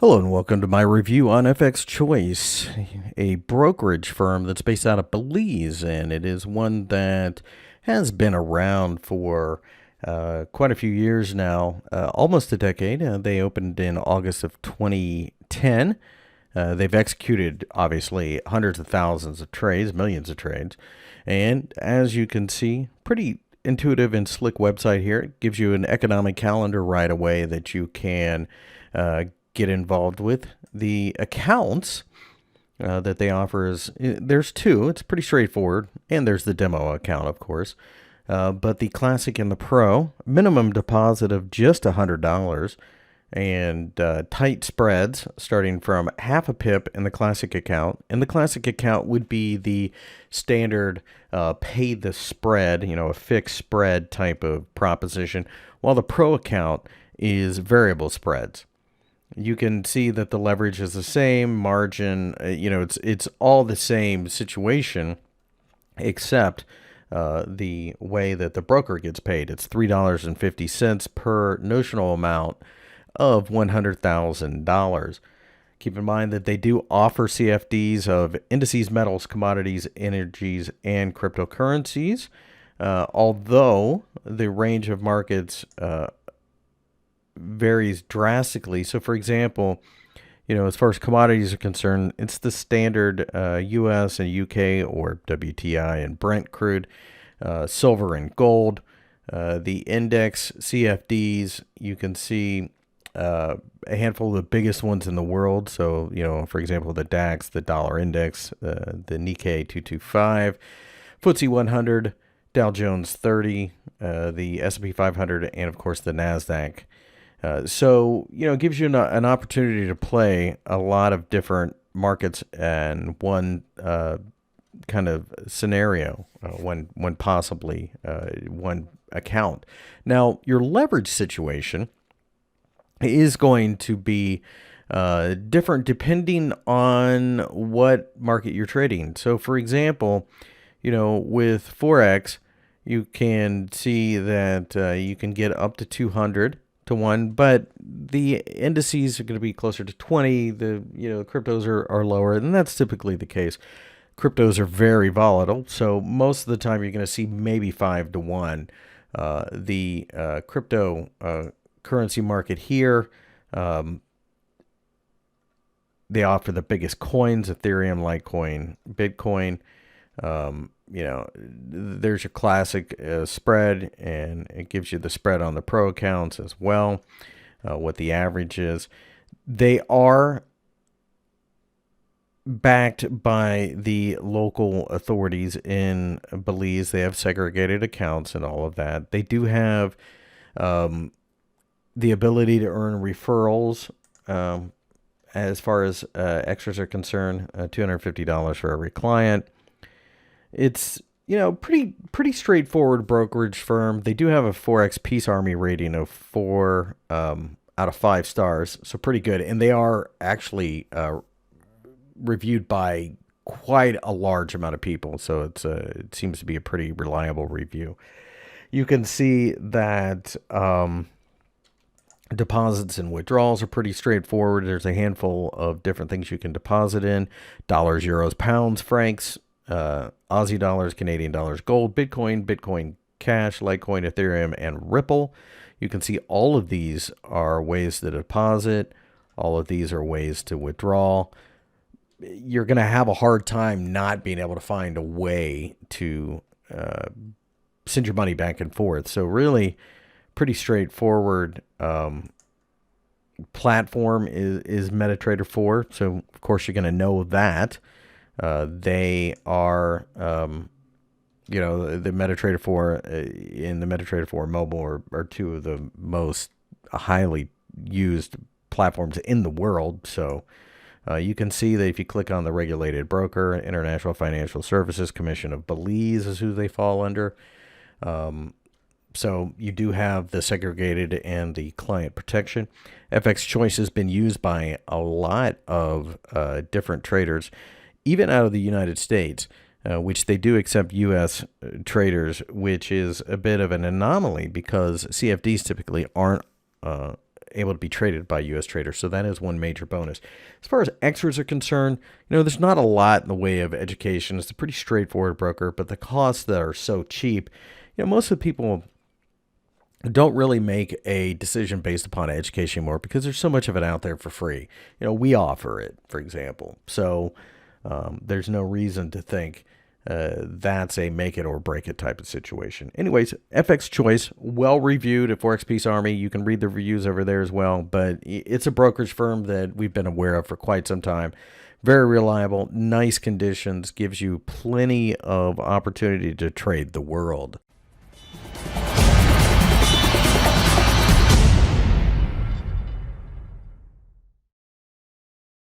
Hello and welcome to my review on FXChoice, a brokerage firm that's based out of Belize, and it is one that has been around for quite a few years now, almost a decade. They opened in August of 2010. They've executed, obviously, hundreds of thousands of trades, millions of trades, and as you can see, pretty intuitive and slick website here. It gives you an economic calendar right away that you can get involved with. The accounts that they offer there's two. It's pretty straightforward, and there's the demo account, of course. But the classic and the pro, minimum deposit of just $100, and tight spreads starting from half a pip in the classic account. And the classic account would be the standard pay the spread, a fixed spread type of proposition, while the pro account is variable spreads. You can see that the leverage is the same, margin, it's all the same situation, except the way that the broker gets paid. It's $3.50 per notional amount of $100,000. Keep in mind that they do offer CFDs of indices, metals, commodities, energies, and cryptocurrencies, although the range of markets varies drastically. So, for example, as far as commodities are concerned, it's the standard U.S. and U.K. or WTI and Brent crude, silver and gold. The index CFDs, you can see a handful of the biggest ones in the world. So, for example, the DAX, the dollar index, the Nikkei 225, FTSE 100, Dow Jones 30, the S&P 500, and of course the NASDAQ. So, it gives you an opportunity to play a lot of different markets and one kind of scenario, one possibly one account. Now, your leverage situation is going to be different depending on what market you're trading. So, for example, with Forex, you can see that you can get up to 200 to 1, but the indices are going to be closer to 20. The cryptos are lower, and that's typically the case. Cryptos are very volatile, so most of the time you're going to see maybe 5 to 1. The crypto currency market here, they offer the biggest coins: Ethereum, Litecoin, Bitcoin. There's your classic spread, and it gives you the spread on the pro accounts as well, what the average is. They are backed by the local authorities in Belize. They have segregated accounts and all of that. They do have the ability to earn referrals as far as extras are concerned, $250 for every client. It's, pretty straightforward brokerage firm. They do have a Forex Peace Army rating of 4 out of 5 stars, so pretty good. And they are actually reviewed by quite a large amount of people, so it seems to be a pretty reliable review. You can see that deposits and withdrawals are pretty straightforward. There's a handful of different things you can deposit in: dollars, euros, pounds, francs, Aussie dollars, Canadian dollars, gold, Bitcoin Cash, Litecoin, Ethereum, and Ripple. You can see all of these are ways to deposit. All of these are ways to withdraw. You're going to have a hard time not being able to find a way to send your money back and forth. So really pretty straightforward platform is Metatrader 4. So, of course, you're going to know that. They are, the Metatrader 4 and the Metatrader 4 mobile are two of the most highly used platforms in the world. So you can see that if you click on the regulated broker, International Financial Services Commission of Belize is who they fall under. So you do have the segregated and the client protection. FXChoice has been used by a lot of different traders, even out of the United States, which they do accept U.S. traders, which is a bit of an anomaly because CFDs typically aren't able to be traded by U.S. traders. So that is one major bonus. As far as extras are concerned, there's not a lot in the way of education. It's a pretty straightforward broker, but the costs that are so cheap, most of the people don't really make a decision based upon education anymore because there's so much of it out there for free. We offer it, for example. So there's no reason to think that's a make it or break it type of situation. Anyways, FXChoice, well reviewed at Forex Peace Army. You can read the reviews over there as well, but it's a brokerage firm that we've been aware of for quite some time. Very reliable, nice conditions, gives you plenty of opportunity to trade the world.